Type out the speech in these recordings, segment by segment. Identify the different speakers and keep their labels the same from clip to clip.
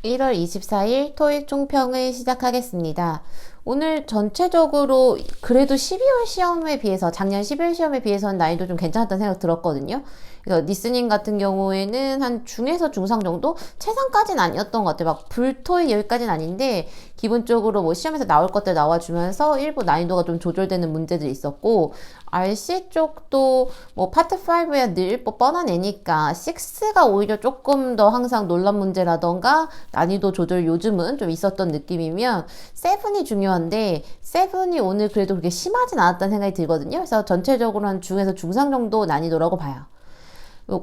Speaker 1: 1월 24일 토익 총평을 시작하겠습니다. 오늘 전체적으로 그래도 12월 시험에 비해서 작년 12월 시험에 비해서는 난이도 좀 괜찮았다는 생각 들었거든요. 그래서 리스닝 같은 경우에는 한 중에서 중상 정도? 최상까지는 아니었던 것 같아요. 막 불토익 여기까지는 아닌데 기본적으로 뭐 시험에서 나올 것들 나와주면서 일부 난이도가 좀 조절되는 문제들이 있었고, RC 쪽도 뭐 파트 5야 늘 뻔한 애니까 6가 오히려 조금 더 항상 논란 문제라던가 난이도 조절 요즘은 좀 있었던 느낌이면 7이 중요한데 7이 오늘 그래도 그렇게 심하진 않았다는 생각이 들거든요. 그래서 전체적으로 한 중에서 중상 정도 난이도라고 봐요.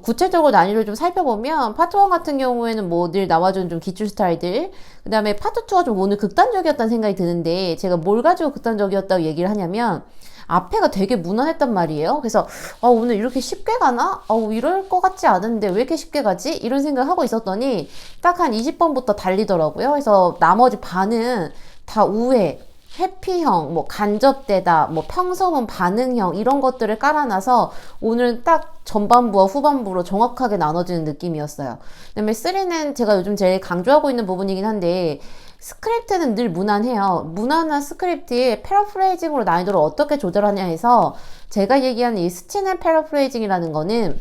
Speaker 1: 구체적으로 난이도를 좀 살펴보면 파트 1 같은 경우에는 뭐 늘 나와주는 좀 기출 스타일들, 그 다음에 파트 2가 좀 오늘 극단적이었다는 생각이 드는데, 제가 뭘 가지고 극단적이었다고 얘기를 하냐면 앞에가 되게 무난했단 말이에요. 그래서 오늘 이렇게 쉽게 가나? 이럴 것 같지 않은데 왜 이렇게 쉽게 가지? 이런 생각을 하고 있었더니 딱 한 20번부터 달리더라고요. 그래서 나머지 반은 다 우회, 회피형, 뭐 간접되다, 뭐 평서문 반응형 이런 것들을 깔아놔서 오늘은 딱 전반부와 후반부로 정확하게 나눠지는 느낌이었어요. 그다음에 3는 제가 요즘 제일 강조하고 있는 부분이긴 한데, 스크립트는 늘 무난해요. 무난한 스크립트에 패러프레이징으로 난이도를 어떻게 조절하냐 해서, 제가 얘기하는 이 스치는 패러프레이징이라는 거는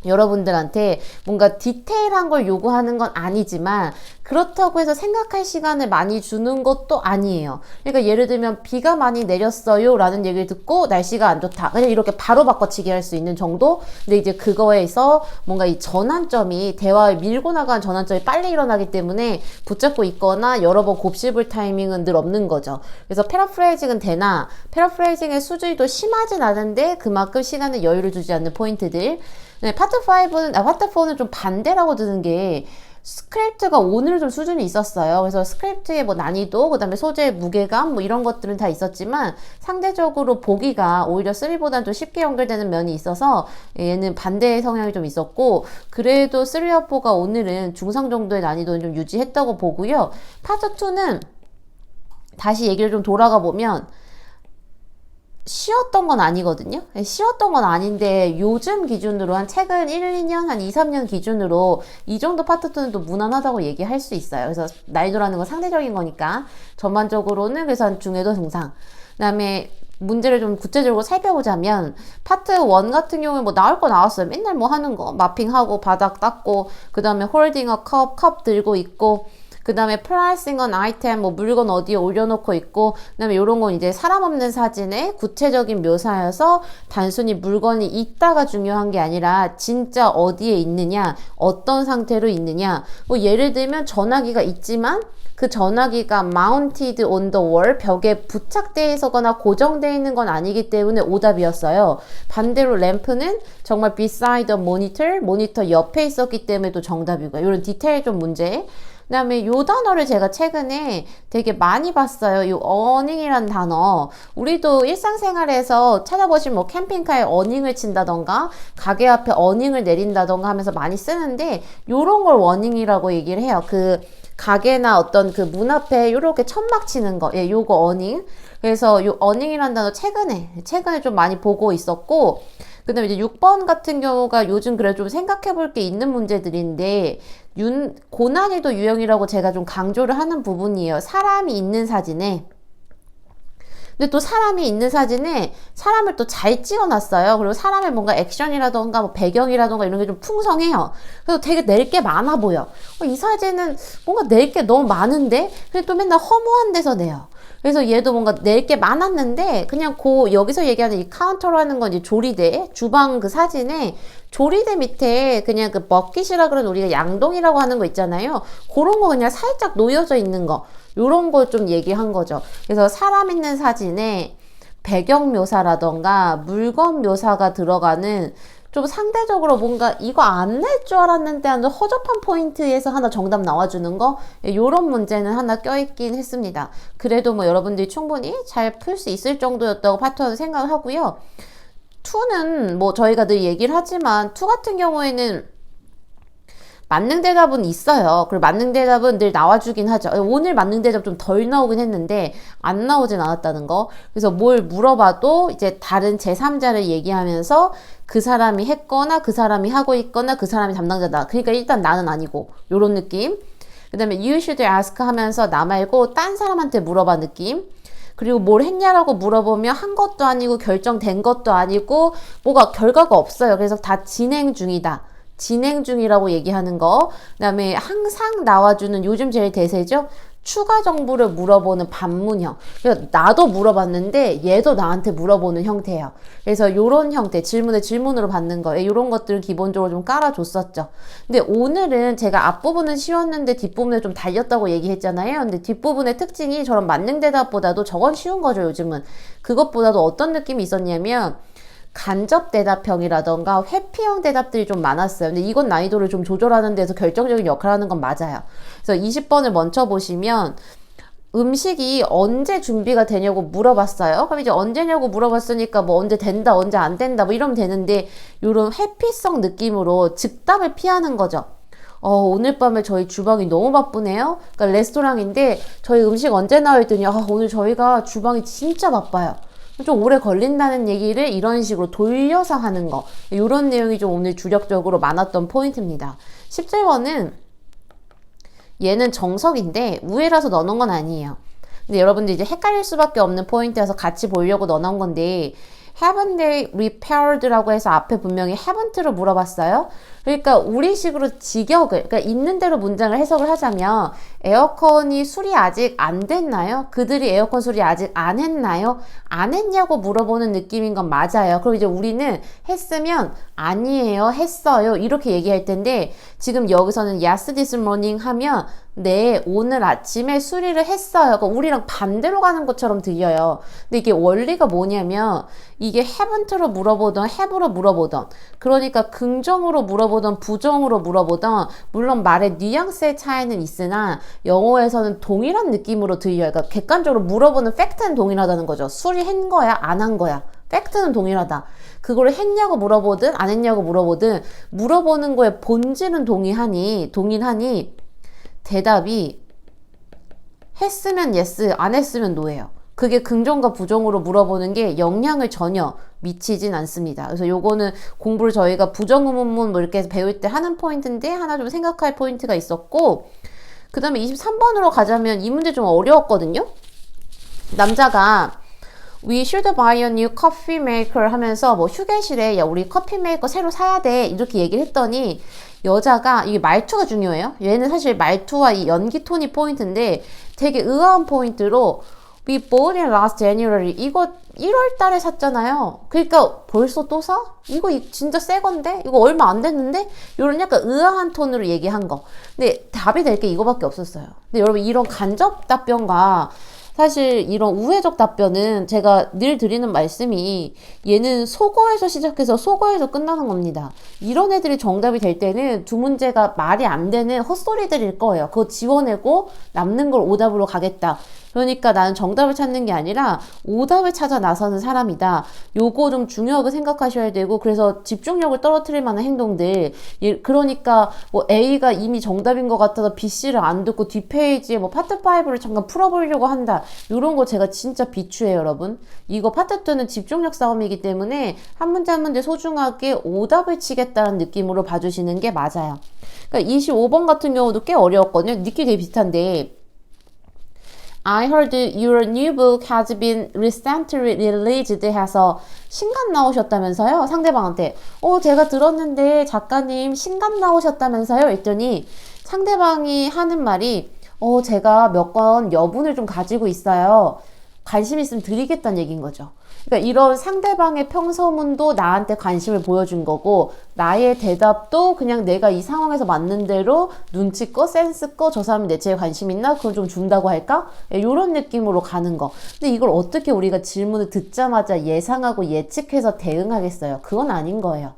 Speaker 1: 여러분들한테 뭔가 디테일한 걸 요구하는 건 아니지만 그렇다고 해서 생각할 시간을 많이 주는 것도 아니에요. 그러니까 예를 들면 비가 많이 내렸어요 라는 얘기를 듣고 날씨가 안 좋다, 그냥 이렇게 바로 바꿔치기 할 수 있는 정도. 근데 이제 그거에서 뭔가 이 전환점이, 대화에 밀고 나간 전환점이 빨리 일어나기 때문에 붙잡고 있거나 여러 번 곱씹을 타이밍은 늘 없는 거죠. 그래서 패러프레이징은 되나, 패러프레이징의 수준이 심하진 않은데 그만큼 시간에 여유를 주지 않는 포인트들. 네, 파트 4는 좀 반대라고 드는 게, 스크립트가 오늘 좀 수준이 있었어요. 그래서 스크립트의 뭐 난이도, 그 다음에 소재의 무게감, 뭐 이런 것들은 다 있었지만 상대적으로 보기가 오히려 3보다는 좀 쉽게 연결되는 면이 있어서 얘는 반대의 성향이 좀 있었고, 그래도 3와 4가 오늘은 중상 정도의 난이도는 좀 유지했다고 보고요. 파트 2는 다시 얘기를 좀 돌아가 보면 쉬웠던 건 아니거든요. 쉬웠던 건 아닌데 요즘 기준으로 한 최근 1, 2년, 한 2, 3년 기준으로 이 정도 파트2는 또 무난하다고 얘기할 수 있어요. 그래서 난이도라는 건 상대적인 거니까 전반적으로는 그래서 한 중에도 중상. 그 다음에 문제를 좀 구체적으로 살펴보자면 파트 1 같은 경우에 뭐 나올 거 나왔어요. 맨날 뭐 하는 거 마핑하고 바닥 닦고, 그 다음에 홀딩 어 컵 들고 있고, 그 다음에 프라이싱 은 아이템, 뭐 물건 어디에 올려놓고 있고, 그 다음에 요런 건 이제 사람 없는 사진의 구체적인 묘사여서 단순히 물건이 있다가 중요한 게 아니라 진짜 어디에 있느냐, 어떤 상태로 있느냐. 뭐 예를 들면 전화기가 있지만 그 전화기가 mounted on the wall, 벽에 부착되어 있거나 고정되어 있는 건 아니기 때문에 오답이었어요. 반대로 램프는 정말 beside the monitor, 모니터 옆에 있었기 때문에 또 정답이고요. 이런 디테일 좀 문제. 그 다음에 요 단어를 제가 최근에 되게 많이 봤어요. 요 어닝이라는 단어. 우리도 일상생활에서 찾아보시면 뭐 캠핑카에 어닝을 친다던가 가게 앞에 어닝을 내린다던가 하면서 많이 쓰는데, 요런 걸 워닝이라고 얘기를 해요. 그 가게나 어떤 그 문 앞에 요렇게 천막 치는 거, 예, 요거 어닝. 그래서 요 어닝이라는 단어 최근에 좀 많이 보고 있었고, 그 다음에 이제 6번 같은 경우가 요즘 그래 좀 생각해 볼 게 있는 문제들인데, 고난이도 유형이라고 제가 좀 강조를 하는 부분이에요. 사람이 있는 사진에. 근데 또 사람이 있는 사진에 사람을 또 잘 찍어놨어요. 그리고 사람의 뭔가 액션이라던가 뭐 배경이라던가 이런 게 좀 풍성해요. 그래서 되게 낼 게 많아 보여. 이 사진은 뭔가 낼 게 너무 많은데? 근데 또 맨날 허무한 데서 내요. 그래서 얘도 뭔가 낼 게 많았는데, 그냥 여기서 얘기하는 이 카운터라는 건 이제 조리대, 주방 그 사진에 조리대 밑에 그냥 그 버킷이라 그러는 우리가 양동이라고 하는 거 있잖아요. 그런 거 그냥 살짝 놓여져 있는 거. 요런 거 좀 얘기한 거죠. 그래서 사람 있는 사진에 배경 묘사라던가 물건 묘사가 들어가는, 좀 상대적으로 뭔가 이거 안 낼 줄 알았는데 하는 허접한 포인트에서 하나 정답 나와주는 거, 요런 문제는 하나 껴있긴 했습니다. 그래도 뭐 여러분들이 충분히 잘 풀 수 있을 정도였다고 파트는 생각을 하고요. 2는 뭐 저희가 늘 얘기를 하지만 2 같은 경우에는 만능 대답은 있어요. 그리고 만능 대답은 늘 나와주긴 하죠. 오늘 만능 대답 좀 덜 나오긴 했는데 안 나오진 않았다는 거. 그래서 뭘 물어봐도 이제 다른 제3자를 얘기하면서 그 사람이 했거나 그 사람이 하고 있거나 그 사람이 담당자다. 그러니까 일단 나는 아니고, 요런 느낌. 그 다음에 you should ask 하면서 나 말고 딴 사람한테 물어봐 느낌. 그리고 뭘 했냐라고 물어보면 한 것도 아니고 결정된 것도 아니고 뭐가 결과가 없어요. 그래서 다 진행 중이다. 진행 중이라고 얘기하는 거. 그 다음에 항상 나와주는 요즘 제일 대세죠. 추가 정보를 물어보는 반문형. 그래서 나도 물어봤는데 얘도 나한테 물어보는 형태예요. 그래서 요런 형태, 질문에 질문으로 받는 거, 요런 것들을 기본적으로 좀 깔아줬었죠. 근데 오늘은 제가 앞부분은 쉬웠는데 뒷부분에 좀 달렸다고 얘기했잖아요. 근데 뒷부분의 특징이 저런 만능 대답보다도 저건 쉬운 거죠, 요즘은. 그것보다도 어떤 느낌이 있었냐면 간접 대답형이라던가 회피형 대답들이 좀 많았어요. 근데 이건 난이도를 좀 조절하는 데서 결정적인 역할을 하는 건 맞아요. 그래서 20번을 먼저 보시면 음식이 언제 준비가 되냐고 물어봤어요. 그럼 이제 언제냐고 물어봤으니까 뭐 언제 된다, 언제 안 된다 뭐 이러면 되는데 요런 회피성 느낌으로 즉답을 피하는 거죠. 오늘 밤에 저희 주방이 너무 바쁘네요. 그러니까 레스토랑인데 저희 음식 언제 나와 있더니 오늘 저희가 주방이 진짜 바빠요. 좀 오래 걸린다는 얘기를 이런 식으로 돌려서 하는 거. 이런 내용이 좀 오늘 주력적으로 많았던 포인트입니다. 17번은 얘는 정석인데 우회라서 넣어놓은 건 아니에요. 근데 여러분들 이제 헷갈릴 수밖에 없는 포인트여서 같이 보려고 넣어놓은 건데 haven't they repaired라고 해서 앞에 분명히 haven't로 물어봤어요. 그러니까 우리식으로 직역을, 그러니까 있는 대로 문장을 해석을 하자면 에어컨이 수리 아직 안 됐나요? 그들이 에어컨 수리 아직 안 했나요? 안 했냐고 물어보는 느낌인 건 맞아요. 그럼 이제 우리는 했으면 아니에요, 했어요 이렇게 얘기할 텐데 지금 여기서는 yes this morning 하면 네, 오늘 아침에 수리를 했어요. 그러니까 우리랑 반대로 가는 것처럼 들려요. 근데 이게 원리가 뭐냐면 이게 haven't로 물어보던 have로 물어보던 그러니까 긍정으로 물어보던 부정으로 물어보던 물론 말의 뉘앙스의 차이는 있으나 영어에서는 동일한 느낌으로 들려요. 그러니까 객관적으로 물어보는 팩트는 동일하다는 거죠. 수리한 거야, 안 한 거야. 팩트는 동일하다. 그거를 했냐고 물어보든 안 했냐고 물어보든 물어보는 거에 본질은 동일하니 대답이 했으면 yes, 안 했으면 no예요. 그게 긍정과 부정으로 물어보는 게 영향을 전혀 미치진 않습니다. 그래서 요거는 공부를 저희가 부정의문문 뭐 이렇게 배울 때 하는 포인트인데 하나 좀 생각할 포인트가 있었고 그 다음에 23번으로 가자면 이 문제 좀 어려웠거든요. 남자가 We should buy a new coffee maker 하면서 뭐 휴게실에 야 우리 커피 메이커 새로 사야 돼 이렇게 얘기를 했더니 여자가 이게 말투가 중요해요. 얘는 사실 말투와 이 연기 톤이 포인트인데 되게 의아한 포인트로 We bought it last January. 이거 1월 달에 샀잖아요. 그러니까 벌써 또 사? 이거 진짜 새 건데? 이거 얼마 안 됐는데? 이런 약간 의아한 톤으로 얘기한 거. 근데 답이 될 게 이거밖에 없었어요. 근데 여러분 이런 간접 답변과 사실 이런 우회적 답변은 제가 늘 드리는 말씀이 얘는 속어에서 시작해서 속어에서 끝나는 겁니다. 이런 애들이 정답이 될 때는 두 문제가 말이 안 되는 헛소리들일 거예요. 그거 지워내고 남는 걸 오답으로 가겠다. 그러니까 나는 정답을 찾는 게 아니라 오답을 찾아 나서는 사람이다. 요거 좀 중요하게 생각하셔야 되고 그래서 집중력을 떨어뜨릴 만한 행동들 그러니까 뭐 A가 이미 정답인 것 같아서 B, C를 안 듣고 뒷페이지에 뭐 파트 5를 잠깐 풀어보려고 한다. 요런 거 제가 진짜 비추해요 여러분. 이거 파트 2는 집중력 싸움이기 때문에 한 문제 한 문제 소중하게 오답을 치겠다는 느낌으로 봐주시는 게 맞아요. 그러니까 25번 같은 경우도 꽤 어려웠거든요. 느낌이 되게 비슷한데 I heard your new book has been recently released 해서 신간 나오셨다면서요? 상대방한테 제가 들었는데 작가님 신간 나오셨다면서요? 했더니 상대방이 하는 말이 제가 몇 권 여분을 좀 가지고 있어요. 관심 있으면 드리겠다는 얘기인 거죠. 그러니까 이런 상대방의 평서문도 나한테 관심을 보여준 거고 나의 대답도 그냥 내가 이 상황에서 맞는 대로 눈치껏 센스껏 저 사람이 내 체에 관심 있나? 그걸 좀 준다고 할까? 이런 느낌으로 가는 거. 근데 이걸 어떻게 우리가 질문을 듣자마자 예상하고 예측해서 대응하겠어요? 그건 아닌 거예요.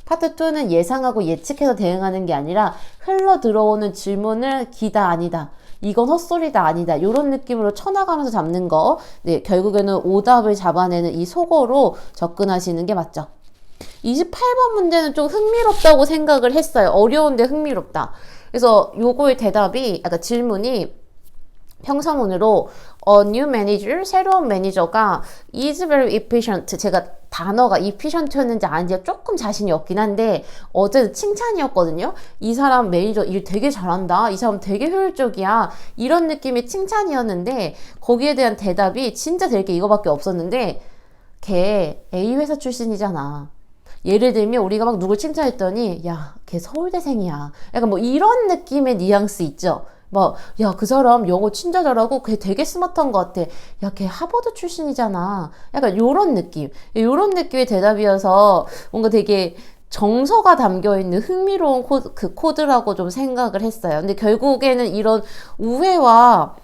Speaker 1: 파트 2는 예상하고 예측해서 대응하는 게 아니라 흘러 들어오는 질문을 기다 아니다. 이건 헛소리다 아니다. 이런 느낌으로 쳐나가면서 잡는 거. 네, 결국에는 오답을 잡아내는 이 속어로 접근하시는 게 맞죠. 28번 문제는 좀 흥미롭다고 생각을 했어요. 어려운데 흥미롭다. 그래서 요거의 대답이, 아까 질문이 평서문으로 new manager, 새로운 매니저가 is very efficient. 제가 단어가 efficient였는지 아닌지 조금 자신이 없긴 한데 어쨌든 칭찬이었거든요. 이 사람 매니저 일 되게 잘한다. 이 사람 되게 효율적이야. 이런 느낌의 칭찬이었는데 거기에 대한 대답이 진짜 될 게 이거밖에 없었는데 걔 A 회사 출신이잖아. 예를 들면 우리가 막 누굴 칭찬했더니 야, 걔 서울대생이야. 약간 뭐 이런 느낌의 뉘앙스 있죠. 뭐, 야, 그 사람 영어 진짜 잘하고 걔 되게 스마트한 것 같아. 야, 걔 하버드 출신이잖아. 약간 요런 느낌. 요런 느낌의 대답이어서 뭔가 되게 정서가 담겨있는 흥미로운 코드라고 좀 생각을 했어요. 근데 결국에는 이런 우회와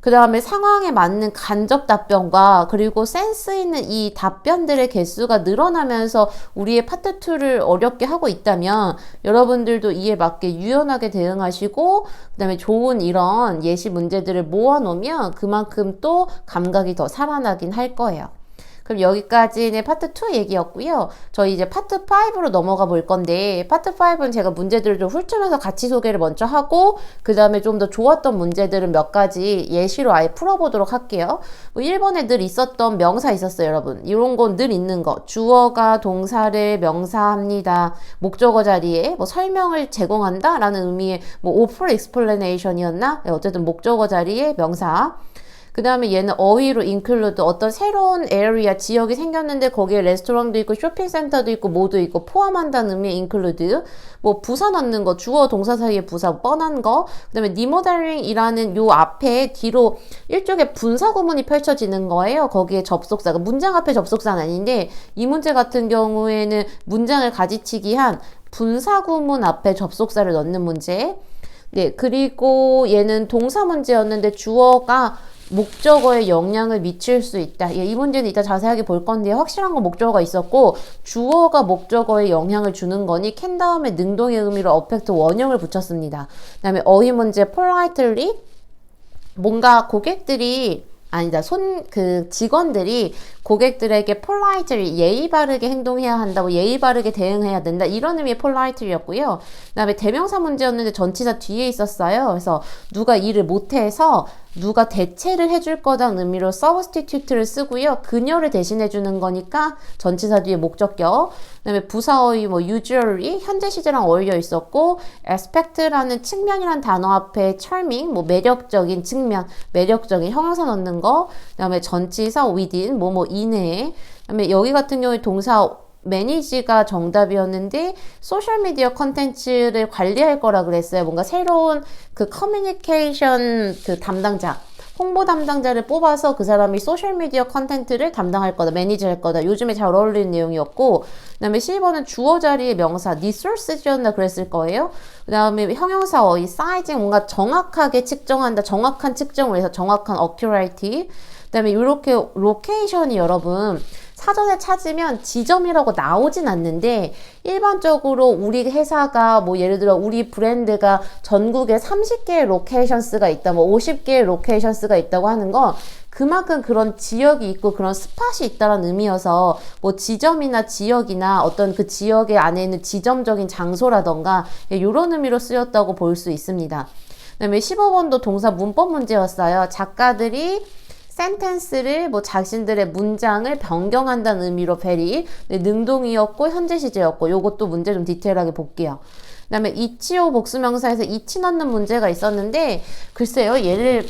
Speaker 1: 그 다음에 상황에 맞는 간접 답변과 그리고 센스 있는 이 답변들의 개수가 늘어나면서 우리의 파트 2를 어렵게 하고 있다면 여러분들도 이에 맞게 유연하게 대응하시고 그 다음에 좋은 이런 예시 문제들을 모아놓으면 그만큼 또 감각이 더 살아나긴 할 거예요. 그럼 여기까지는 파트 2 얘기였고요. 저희 이제 파트 5로 넘어가 볼 건데 파트 5는 제가 문제들을 좀 훑으면서 같이 소개를 먼저 하고 그 다음에 좀 더 좋았던 문제들은 몇 가지 예시로 아예 풀어보도록 할게요. 뭐 1번에 늘 있었던 명사 있었어요, 여러분. 이런 건 늘 있는 거. 주어가 동사를 명사합니다. 목적어 자리에 뭐 설명을 제공한다 라는 의미의 뭐 offer explanation이었나? 어쨌든 목적어 자리에 명사. 그 다음에 얘는 어휘로 include 어떤 새로운 area, 지역이 생겼는데 거기에 레스토랑도 있고 쇼핑센터도 있고 뭐도 있고 포함한다는 의미의 include. 뭐 부사 넣는 거, 주어 동사 사이에 부사 뻔한 거. 그 다음에 remodeling이라는 요 앞에 뒤로 일종의 분사 구문이 펼쳐지는 거예요. 거기에 접속사가 문장 앞에 접속사는 아닌데 이 문제 같은 경우에는 문장을 가지치기 한 분사 구문 앞에 접속사를 넣는 문제. 네, 그리고 얘는 동사 문제였는데 주어가 목적어에 영향을 미칠 수 있다. 이 문제는 이따 자세하게 볼 건데 확실한 건 목적어가 있었고 주어가 목적어에 영향을 주는 거니 can 다음에 능동의 의미로 affect 원형을 붙였습니다. 그 다음에 어휘 문제 politely 뭔가 고객들이 아니다. 직원들이 고객들에게 politely 예의 바르게 행동해야 한다고 예의 바르게 대응해야 된다. 이런 의미의 politely였고요. 그 다음에 대명사 문제였는데 전치사 뒤에 있었어요. 그래서 누가 일을 못해서 누가 대체를 해줄 거다는 의미로 substitute를 쓰고요. 그녀를 대신해 주는 거니까 전치사 뒤에 목적격. 그다음에 부사어휘 뭐 usually 현재 시제랑 어울려 있었고 aspect라는 측면이란 단어 앞에 charming 뭐 매력적인 측면, 매력적인 형용사 넣는 거. 그다음에 전치사 within 뭐뭐 이내에. 그다음에 여기 같은 경우에 동사 매니지가 정답이었는데 소셜미디어 컨텐츠를 관리할 거라 그랬어요. 뭔가 새로운 그 커뮤니케이션 그 담당자, 홍보 담당자를 뽑아서 그 사람이 소셜미디어 컨텐츠를 담당할 거다, 매니지할 거다. 요즘에 잘 어울리는 내용이었고 그 다음에 10번은 주어 자리의 명사 resources였나 그랬을 거예요. 그 다음에 형용사 어휘 sizing 뭔가 정확하게 측정한다, 정확한 측정을 해서 정확한 accuracy. 그 다음에 이렇게 로케이션이 여러분 사전에 찾으면 지점이라고 나오진 않는데 일반적으로 우리 회사가 뭐 예를 들어 우리 브랜드가 전국에 30개의 로케이션스가 있다, 뭐 50개의 로케이션스가 있다고 하는 건 그만큼 그런 지역이 있고 그런 스팟이 있다는 의미여서 뭐 지점이나 지역이나 어떤 그 지역의 안에 있는 지점적인 장소라던가 이런 의미로 쓰였다고 볼 수 있습니다. 그 다음에 15번도 동사 문법 문제였어요. 작가들이 센텐스를 뭐 자신들의 문장을 변경한다는 의미로 very 능동이었고 현재 시제였고 요것도 문제 좀 디테일하게 볼게요. 그 다음에 이치오 복수명사에서 이치 넣는 문제가 있었는데 글쎄요 얘를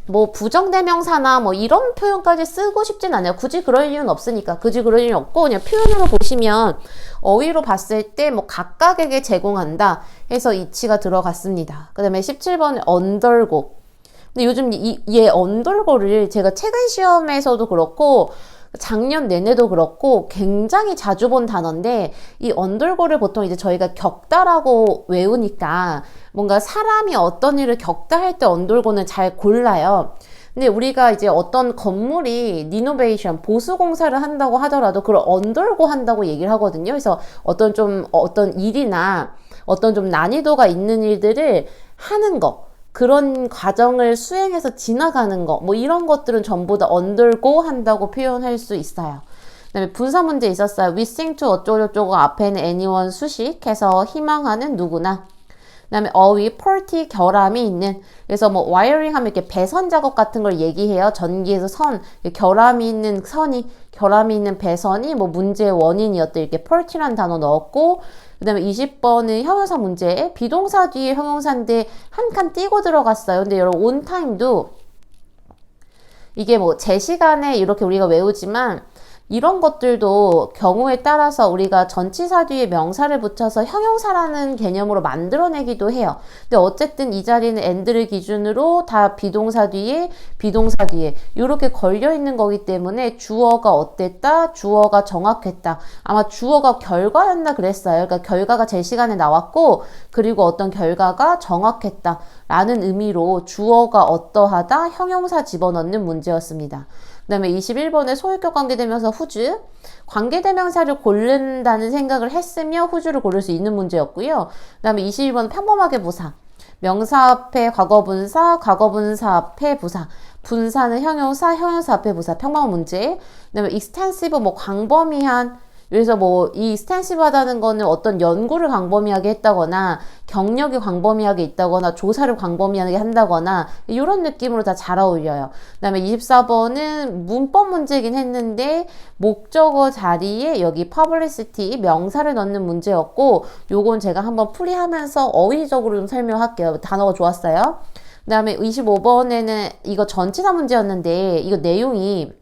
Speaker 1: 뭐 부정대명사나 뭐 이런 표현까지 쓰고 싶진 않아요. 굳이 그럴 이유는 없으니까. 굳이 그럴 이유는 없고 그냥 표현으로 보시면 어휘로 봤을 때 뭐 각각에게 제공한다 해서 이치가 들어갔습니다. 그 다음에 17번에 언더고 근데 요즘 얘 언더고를 제가 최근 시험에서도 그렇고 작년 내내도 그렇고 굉장히 자주 본 단어인데 이 언더고를 보통 이제 저희가 겪다라고 외우니까 뭔가 사람이 어떤 일을 겪다 할 때 언더고는 잘 골라요. 근데 우리가 이제 어떤 건물이 리노베이션, 보수 공사를 한다고 하더라도 그걸 언더고 한다고 얘기를 하거든요. 그래서 어떤 일이나 어떤 좀 난이도가 있는 일들을 하는 거. 그런 과정을 수행해서 지나가는 거, 뭐 이런 것들은 전부 다 undergo 한다고 표현할 수 있어요. 그 다음에 분사 문제 있었어요. wishing to 어쩌고저쩌고 앞에는 anyone 수식해서 희망하는 누구나. 그 그다음에 어휘, 펄티, 결함이 있는. 그래서 뭐 와이어링 하면 이렇게 배선 작업 같은 걸 얘기해요. 전기에서 결함이 있는 결함이 있는 배선이 뭐 문제의 원인이었다. 이렇게 펄티라는 단어 넣었고, 그다음에 20번은 형용사 문제. 비동사 뒤에 형용사인데 한 칸 띄고 들어갔어요. 근데 여러분 on time도 이게 뭐 제 시간에 이렇게 우리가 외우지만 이런 것들도 경우에 따라서 우리가 전치사 뒤에 명사를 붙여서 형용사라는 개념으로 만들어내기도 해요. 근데 어쨌든 이 자리는 and를 기준으로 다 비동사 뒤에 이렇게 걸려있는 거기 때문에 주어가 어땠다, 주어가 정확했다. 아마 주어가 결과였나 그랬어요. 그러니까 결과가 제 시간에 나왔고 그리고 어떤 결과가 정확했다 라는 의미로 주어가 어떠하다, 형용사 집어넣는 문제였습니다. 그 다음에 21번에 소유격 관계대명사 후즈, 관계대명사를 고른다는 생각을 했으며 후즈를 고를 수 있는 문제였고요. 그 다음에 22번은 평범하게 부사, 명사 앞에 과거분사, 과거분사 앞에 부사, 분사는 형용사, 형용사 앞에 부사, 평범한 문제. 그 다음에 extensive, 뭐 광범위한, 그래서 뭐 이 extensive하다는 거는 어떤 연구를 광범위하게 했다거나 경력이 광범위하게 있다거나 조사를 광범위하게 한다거나 이런 느낌으로 다 잘 어울려요. 그 다음에 24번은 문법 문제긴 했는데 목적어 자리에 여기 publicity 명사를 넣는 문제였고 요건 제가 한번 풀이하면서 어휘적으로 좀 설명할게요. 단어가 좋았어요. 그 다음에 25번에는 이거 전치사 문제였는데 이거 내용이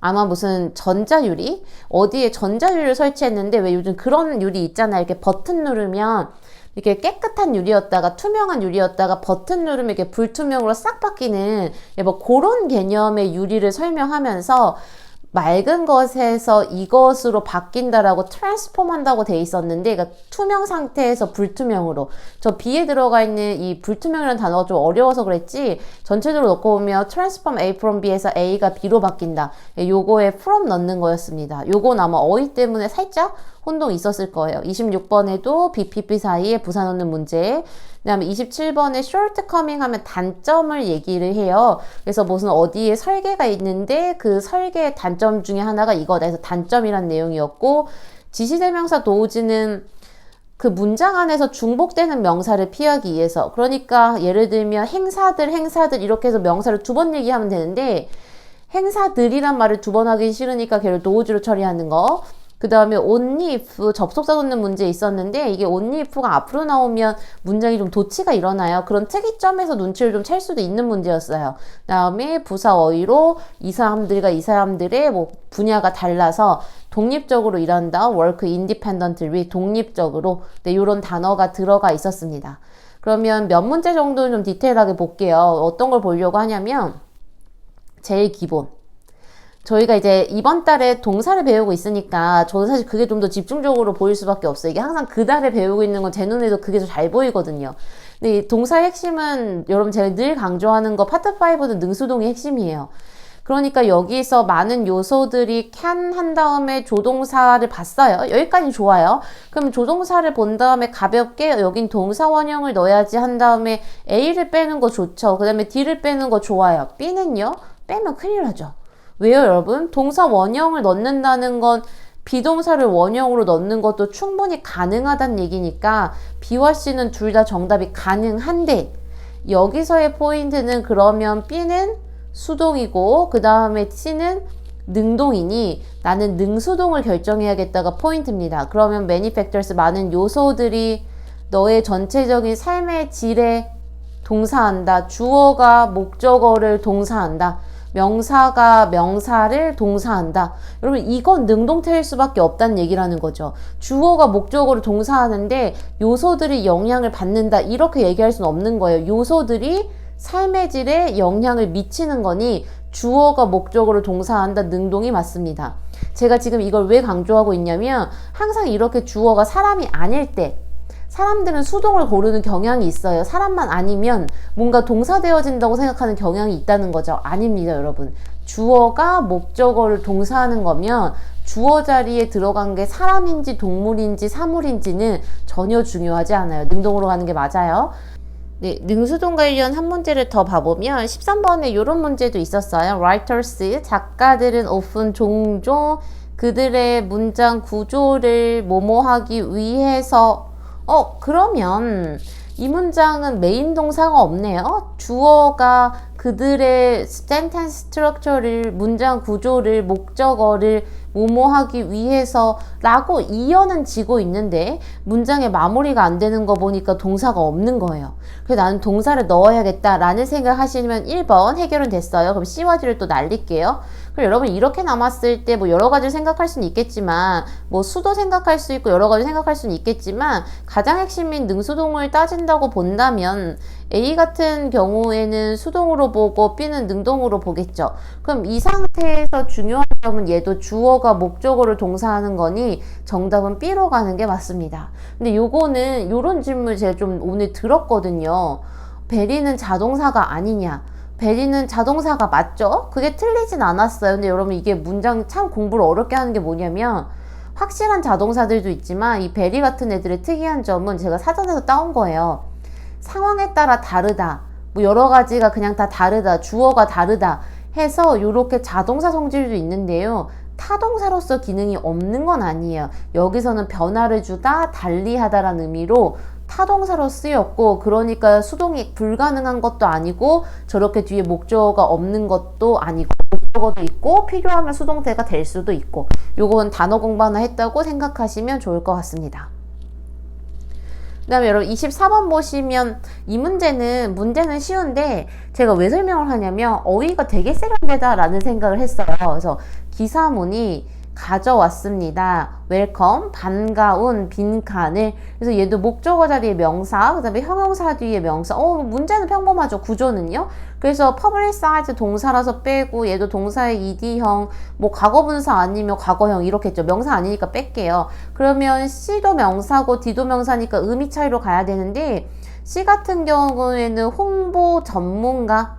Speaker 1: 아마 무슨 전자유리? 어디에 전자유리를 설치했는데 왜 요즘 그런 유리 있잖아요. 이렇게 버튼 누르면 이렇게 깨끗한 유리였다가 투명한 유리였다가 버튼 누르면 이렇게 불투명으로 싹 바뀌는 뭐 그런 개념의 유리를 설명하면서 맑은 것에서 이것으로 바뀐다라고 트랜스폼 한다고 돼 있었는데 그러니까 투명 상태에서 불투명으로 저 B에 들어가 있는 이 불투명이라는 단어가 좀 어려워서 그랬지 전체적으로 넣고 보면 트랜스폼 A from B에서 A가 B로 바뀐다 요거에 from 넣는 거였습니다. 요건 아마 어휘 때문에 살짝 혼동이 있었을 거예요. 26번에도 BPP 사이에 부사 넣는 문제. 그 다음에 27번에 shortcoming 하면 단점을 얘기를 해요. 그래서 무슨 어디에 설계가 있는데 그 설계의 단점 중에 하나가 이거다. 그래서 단점이란 내용이었고 지시대명사 도우지는 그 문장 안에서 중복되는 명사를 피하기 위해서 그러니까 예를 들면 행사들 이렇게 해서 명사를 두 번 얘기하면 되는데 행사들이란 말을 두 번 하기 싫으니까 걔를 도우지로 처리하는 거. 그 다음에 only if 접속사 넣는 문제 있었는데 이게 only if가 앞으로 나오면 문장이 좀 도치가 일어나요. 그런 특이점에서 눈치를 좀 챌 수도 있는 문제였어요. 그 다음에 부사 어휘로 이 사람들과 이 사람들의 뭐 분야가 달라서 독립적으로 일한다. work independently 독립적으로 네, 이런 단어가 들어가 있었습니다. 그러면 몇 문제 정도는 좀 디테일하게 볼게요. 어떤 걸 보려고 하냐면 제일 기본 저희가 이제 이번 달에 동사를 배우고 있으니까 저도 사실 그게 좀 더 집중적으로 보일 수밖에 없어요. 이게 항상 그 달에 배우고 있는 건 제 눈에도 그게 더 잘 보이거든요. 근데 이 동사의 핵심은 여러분 제가 늘 강조하는 거 파트 5는 능수동의 핵심이에요. 그러니까 여기서 많은 요소들이 can 한 다음에 조동사를 봤어요. 여기까지 좋아요. 그럼 조동사를 본 다음에 가볍게 여긴 동사 원형을 넣어야지 한 다음에 A를 빼는 거 좋죠. 그 다음에 D를 빼는 거 좋아요. B는요? 빼면 큰일 나죠. 왜요, 여러분? 동사 원형을 넣는다는 건 비동사를 원형으로 넣는 것도 충분히 가능하다는 얘기니까 B와 C는 둘 다 정답이 가능한데 여기서의 포인트는 그러면 B는 수동이고 그 다음에 C는 능동이니 나는 능수동을 결정해야겠다가 포인트입니다. 그러면 many factors 많은 요소들이 너의 전체적인 삶의 질에 동사한다. 주어가 목적어를 동사한다. 명사가 명사를 동사한다. 여러분 이건 능동태일 수밖에 없다는 얘기라는 거죠. 주어가 목적어를 동사하는데 요소들이 영향을 받는다. 이렇게 얘기할 수는 없는 거예요. 요소들이 삶의 질에 영향을 미치는 거니 주어가 목적어를 동사한다. 능동이 맞습니다. 제가 지금 이걸 왜 강조하고 있냐면 항상 이렇게 주어가 사람이 아닐 때 사람들은 수동을 고르는 경향이 있어요. 사람만 아니면 뭔가 동사되어진다고 생각하는 경향이 있다는 거죠. 아닙니다, 여러분. 주어가 목적어를 동사하는 거면 주어 자리에 들어간 게 사람인지 동물인지 사물인지는 전혀 중요하지 않아요. 능동으로 가는 게 맞아요. 네, 능수동 관련 한 문제를 더 봐보면 13번에 이런 문제도 있었어요. Writers, 작가들은 often 종종 그들의 문장 구조를 뭐뭐하기 위해서 그러면 이 문장은 메인 동사가 없네요. 주어가 그들의 sentence structure를, 문장 구조를, 목적어를 뭐뭐하기 위해서 라고 이어는 지고 있는데 문장의 마무리가 안 되는 거 보니까 동사가 없는 거예요. 그래서 나는 동사를 넣어야겠다 라는 생각을 하시면 1번 해결은 됐어요. 그럼 C와 D를 또 날릴게요. 그럼 여러분 이렇게 남았을 때 뭐 여러 가지를 생각할 수는 있겠지만 뭐 수도 생각할 수 있고 여러 가지 생각할 수는 있겠지만 가장 핵심인 능수동을 따진다고 본다면 A 같은 경우에는 수동으로 보고 B는 능동으로 보겠죠. 그럼 이 상태에서 중요한 점은 얘도 주어가 목적어를 동사하는 거니 정답은 B로 가는 게 맞습니다. 근데 요거는 요런 질문 제가 좀 오늘 들었거든요. 베리는 자동사가 아니냐. 베리는 자동사가 맞죠? 그게 틀리진 않았어요. 근데 여러분 이게 문장 참 공부를 어렵게 하는 게 뭐냐면 확실한 자동사들도 있지만 이 베리 같은 애들의 특이한 점은 제가 사전에서 따온 거예요. 상황에 따라 다르다. 뭐 여러 가지가 그냥 다 다르다. 주어가 다르다. 해서 이렇게 자동사 성질도 있는데요. 타동사로서 기능이 없는 건 아니에요. 여기서는 변화를 주다, 달리하다라는 의미로 타동사로 쓰였고 그러니까 수동이 불가능한 것도 아니고 저렇게 뒤에 목적어가 없는 것도 아니고 목적어도 있고 필요하면 수동태가 될 수도 있고 요건 단어 공부 하나 했다고 생각하시면 좋을 것 같습니다. 그 다음에 여러분 24번 보시면 이 문제는 쉬운데 제가 왜 설명을 하냐면 어휘가 되게 세련되다 라는 생각을 했어요. 그래서 기사문이 가져왔습니다. 웰컴, 반가운, 빈칸을. 그래서 얘도 목적어 자리에 명사, 그 다음에 형용사 뒤에 명사. 문제는 평범하죠. 구조는요. 그래서 publicize 동사라서 빼고 얘도 동사의 ed형, 뭐 과거분사 아니면 과거형 이렇게 했죠. 명사 아니니까 뺄게요. 그러면 C도 명사고 D도 명사니까 의미 차이로 가야 되는데 C 같은 경우에는 홍보 전문가,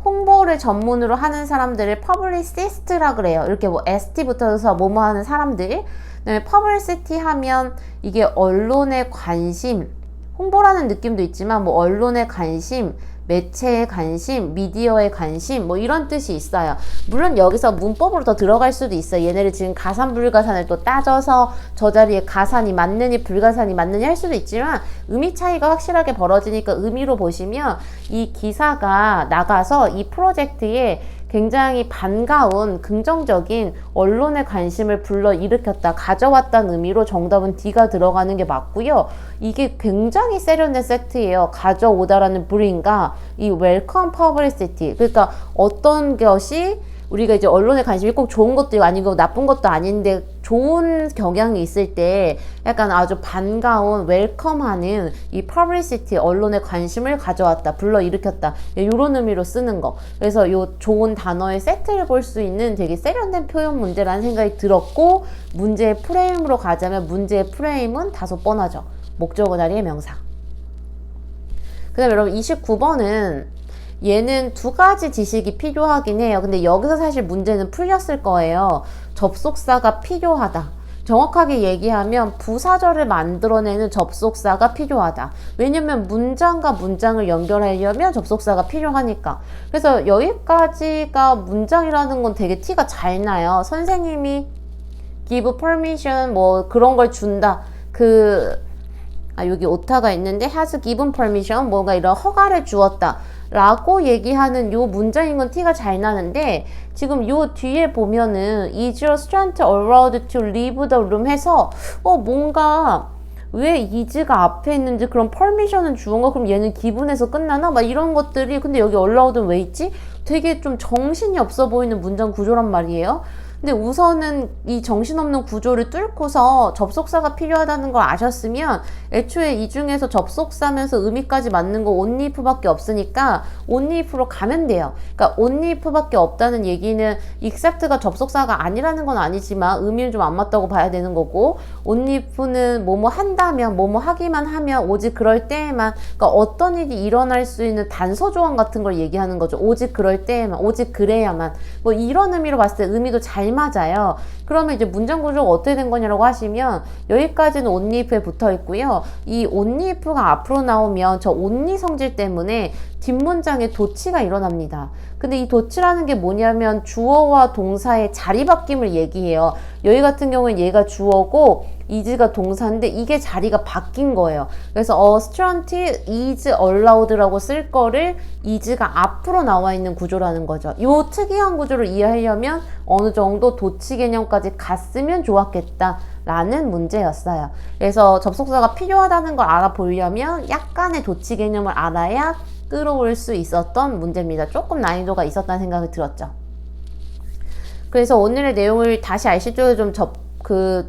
Speaker 1: 홍보를 전문으로 하는 사람들을 publicist라 그래요. 이렇게 뭐 ST 붙어서 뭐뭐 하는 사람들. 그다음에 publicity 하면 이게 언론의 관심, 홍보라는 느낌도 있지만 뭐 언론의 관심, 매체의 관심, 미디어의 관심 뭐 이런 뜻이 있어요. 물론 여기서 문법으로 더 들어갈 수도 있어요. 얘네를 지금 가산 불가산을 또 따져서 저 자리에 가산이 맞느니 불가산이 맞느니 할 수도 있지만 의미 차이가 확실하게 벌어지니까 의미로 보시면 이 기사가 나가서 이 프로젝트에 굉장히 반가운 긍정적인 언론의 관심을 불러일으켰다, 가져왔다는 의미로 정답은 D가 들어가는 게 맞고요. 이게 굉장히 세련된 세트예요. 가져오다라는 bring과 이 welcome publicity. 그러니까 어떤 것이 우리가 이제 언론에 관심이 꼭 좋은 것도 아니고 나쁜 것도 아닌데 좋은 경향이 있을 때 약간 아주 반가운 웰컴하는 이 publicity, 언론의 관심을 가져왔다, 불러일으켰다 이런 의미로 쓰는 거. 그래서 이 좋은 단어의 세트를 볼 수 있는 되게 세련된 표현 문제라는 생각이 들었고 문제의 프레임으로 가자면 문제의 프레임은 다소 뻔하죠. 목적어 자리의 명사. 그 다음에 여러분 29번은 얘는 두 가지 지식이 필요하긴 해요. 근데 여기서 사실 문제는 풀렸을 거예요. 접속사가 필요하다. 정확하게 얘기하면 부사절을 만들어내는 접속사가 필요하다. 왜냐면 문장과 문장을 연결하려면 접속사가 필요하니까. 그래서 여기까지가 문장이라는 건 되게 티가 잘 나요. 선생님이 give permission 뭐 그런 걸 준다. 여기 오타가 있는데 has given permission 뭔가 이런 허가를 주었다 라고 얘기하는 요 문장인 건 티가 잘 나는데 지금 요 뒤에 보면은 is your student allowed to leave the room 해서 뭔가 왜 is가 앞에 있는지 그럼 permission은 주은 거 그럼 얘는 기분에서 끝나나? 막 이런 것들이 근데 여기 allowed는 왜 있지? 되게 좀 정신이 없어 보이는 문장 구조란 말이에요. 근데 우선은 이 정신없는 구조를 뚫고서 접속사가 필요하다는 걸 아셨으면 애초에 이 중에서 접속사면서 의미까지 맞는 거 only if밖에 없으니까 only if로 가면 돼요. 그러니까 only if밖에 없다는 얘기는 except가 접속사가 아니라는 건 아니지만 의미는 좀 안 맞다고 봐야 되는 거고 only if는 뭐뭐 한다면 뭐뭐 하기만 하면 오직 그럴 때에만 그러니까 어떤 일이 일어날 수 있는 단서 조항 같은 걸 얘기하는 거죠. 오직 그럴 때에만 오직 그래야만 뭐 이런 의미로 봤을 때 의미도 잘 맞아요. 그러면 이제 문장 구조가 어떻게 된 거냐라고 하시면 여기까지는 only if에 붙어 있고요. 이 only if가 앞으로 나오면 저 only 성질 때문에 뒷문장에 도치가 일어납니다. 근데 이 도치라는 게 뭐냐면 주어와 동사의 자리 바뀜을 얘기해요. 여기 같은 경우엔 얘가 주어고 is가 동사인데 이게 자리가 바뀐 거예요. 그래서 a restaurant is allowed라고 쓸 거를 is가 앞으로 나와 있는 구조라는 거죠. 이 특이한 구조를 이해하려면 어느 정도 도치 개념까지 갔으면 좋았겠다 라는 문제였어요. 그래서 접속사가 필요하다는 걸 알아보려면 약간의 도치 개념을 알아야 끌어올 수 있었던 문제입니다. 조금 난이도가 있었다는 생각이 들었죠. 그래서 오늘의 내용을 다시 RC쪽에 좀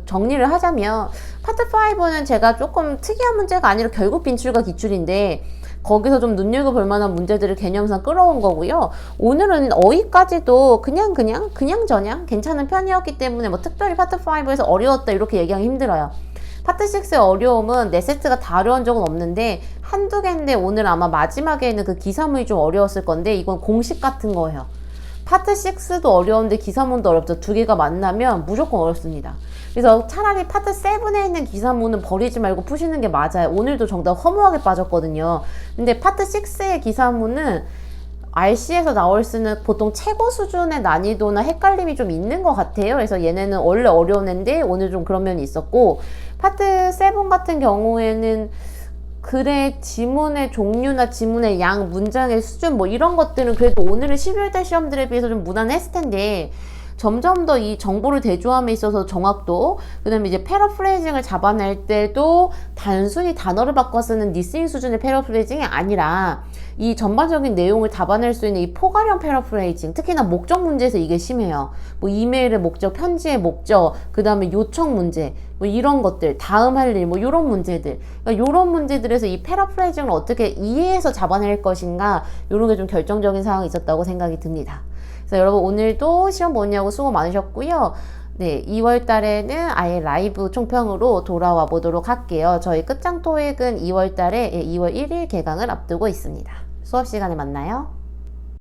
Speaker 1: 정리를 하자면 파트 5는 제가 조금 특이한 문제가 아니라 결국 빈출과 기출인데 거기서 좀 눈여겨볼 만한 문제들을 개념상 끌어온 거고요. 오늘은 어휘까지도 그냥 괜찮은 편이었기 때문에 뭐 특별히 파트 5에서 어려웠다 이렇게 얘기하기 힘들어요. 파트 6의 어려움은 네 세트가 다 어려운 적은 없는데 한두 개인데 오늘 아마 마지막에는 그 기사문이 좀 어려웠을 건데 이건 공식 같은 거예요. 파트 6도 어려운데 기사문도 어렵죠. 두 개가 만나면 무조건 어렵습니다. 그래서 차라리 파트 7에 있는 기사문은 버리지 말고 푸시는 게 맞아요. 오늘도 정답 허무하게 빠졌거든요. 근데 파트 6의 기사문은 RC에서 나올 수는 보통 최고 수준의 난이도나 헷갈림이 좀 있는 것 같아요. 그래서 얘네는 원래 어려운 애인데 오늘 좀 그런 면이 있었고, 파트 7 같은 경우에는 글의 지문의 종류나 지문의 양, 문장의 수준 뭐 이런 것들은 그래도 오늘은 12월달 시험들에 비해서 좀 무난했을 텐데 점점 더 이 정보를 대조함에 있어서 정확도, 그 다음에 이제 패러프레이징을 잡아낼 때도 단순히 단어를 바꿔 쓰는 리스닝 수준의 패러프레이징이 아니라 이 전반적인 내용을 잡아낼 수 있는 이 포괄형 패러프레이징, 특히나 목적 문제에서 이게 심해요. 뭐 이메일의 목적, 편지의 목적, 그 다음에 요청 문제, 뭐 이런 것들, 다음 할 일, 뭐 이런 문제들, 그러니까 이런 문제들에서 이 패러프레이징을 어떻게 이해해서 잡아낼 것인가, 이런 게 좀 결정적인 사항이 있었다고 생각이 듭니다. 그래서 여러분 오늘도 시험 보느냐고 수고 많으셨고요. 네, 2월 달에는 아예 라이브 총평으로 돌아와 보도록 할게요. 저희 끝장 토익은 2월 달에 2월 1일 개강을 앞두고 있습니다. 수업 시간에 만나요.